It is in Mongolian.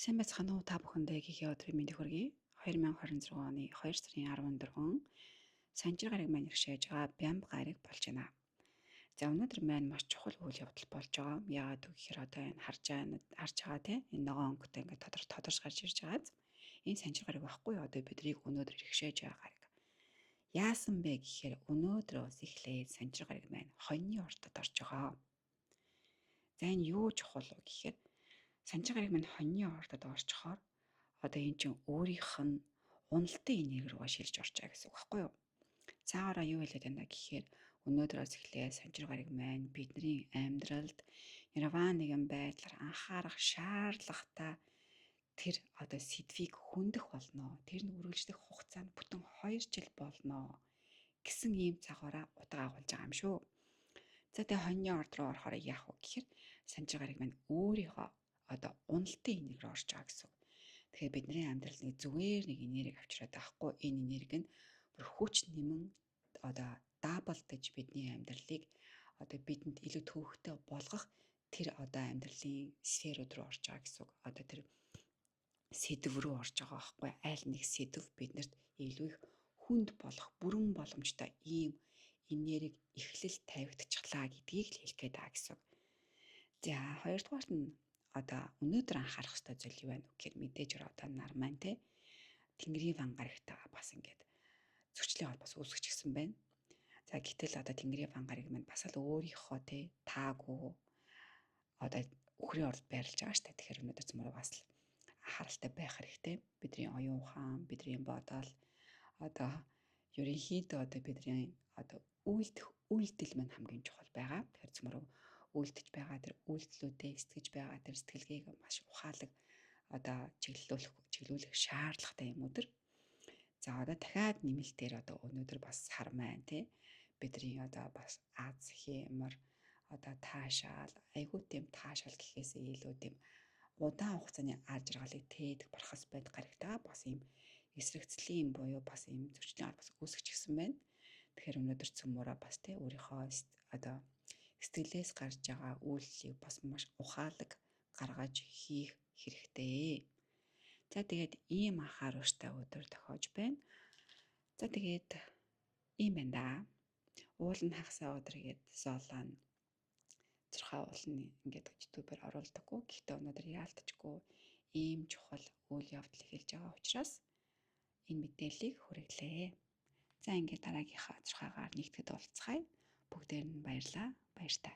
Сайн байцгаана уу та бүхэндээ гихээ өдрийн мэндийг хүргэе. 2026 оны 2 сарын 14 Санжир гараг маань иршээж байгаа Бямб гараг болж байна. За өнөөдөр маань маш чухал үйл явдал болж байгаа. Яагаад гэхээр одоо энэ харж байгаа тийм энэ ногоон өнгөтэй ингээд тодорч гарч ирж байгаа. Энэ Санжир гараг байхгүй юу? Одоо бидрийг өнөөдөр иршээж байгаа гараг. Яасан бэ гэхээр өнөөдрөөс эхлээд Санжир гараг маань хоньны ортод орж байгаа. За энэ юу чухал вэ гэхээр Санжир гараг маань хоньны ортод орчхоор одоо эн чинь өөрийнх нь уналтын энерги рүү шилж орж байгаа гэсэн үг байхгүй юу? Цаагаараа юу хэлээд байна гэхээр өнөөдрөөс эхлээд Санжир гараг маань бидний амьдралд Нирвана нэгэн байдлаар анхаарах шаардлагатай тэр одоо сэдвийг хөндөх болно. Тэр нь үргэлжлэх хугацаанд бүтэн 2 жил болно гэсэн ийм цагаараа утга агуулж байгаа юм шүү. За тэгээ хоньны орд руу орохоор яах вэ гэхээр Санжир гараг маань өөрийнхөө одоо уналтын энерги рүү орж байгаа гэсэн үг. Тэгэхээр бидний амьдралд нэг зүгээр нэг энерги авчираад байхгүй. Энэ энерги нь бүр хүч нэмэн одоо даблдж бидний амьдралыг одоо бидэнд илүү төвөгтэй болгох тэр одоо амьдралын сферүүд рүү орж байгаа гэсэн үг. Одоо тэр сэдв рүү орж байгаа байхгүй. Аль нэг сэдв биднэрт илүү их хүнд болох бүрэн боломжтой ийм энерги эхлэл тавигдчихлаа гэдгийг л хэлэх гээд байгаа гэсэн үг. За хоёрдугаарт нь одоо өнөөдөр анхаарах ёстой зүйл юу байна вэ гэхээр мэдээж одоо нар маань те Тэнгэрийн ван гарагтайгаа бас ингээд зөрчлийн холбоос үүсгэж гисэн байна. За гэтэл одоо Тэнгэрийн ван гараг маань бас л өөрийнхөө те таагүй одоо үхрийн орд байрлаж байгаа штэ. Тэгэхээр өнөөдөр цөмөр бас л анхааралтай байх хэрэгтэй. Бидний оюун ухаан, бидний бодол одоо ерөнхийдөө одоо бидний одоо үйлдэл маань хамгийн чухал байгаа. Тэгэхээр цөмөр үйлдэж байгаа тэр үйлдэлүүдэд сэтгэж байгаа тэр сэтгэлгээг маш ухаалаг одоо чиглүүлэх шаардлагатай юм өдөр. За одоо дахиад нэмэлтээр одоо өнөөдөр бас сар маань тий бидний одоо бас аз хэмэр одоо таашаал айгуу тийм таашаал гэхээсээ илүү тийм удаан хугацааны ар жаргалыг тээдэг бархас байд гарагтаа бас ийм эсрэгцлийн буюу бас ийм зөрчлийн албас үүсгэж гисэн байна. Тэгэхээр өнөөдөр цөмөрөө бас тий өөрийнхөө одоо сэтгэлээс гарч байгаа үйлчлийг бас маш ухаалаг гаргаж хийх хэрэгтэй. За тэгээд ийм анхааруулжтай өдөр тохиож байна. За тэгээд ийм байна да. Уул нь хагасаа өдөр гээд Золон 6 уулын ингээд YouTube-ээр оруулдаггүй. Гэхдээ өнөөдөр яалтчгүй ийм чухал үйл явдал эхэлж байгаа учраас энэ мэдээллийг хүргэлээ. За ингээд дараагийнхаа 6-гаар нэгтгэд уулзцгаая. Бүгдээр нь баярлалаа. Баяр таа.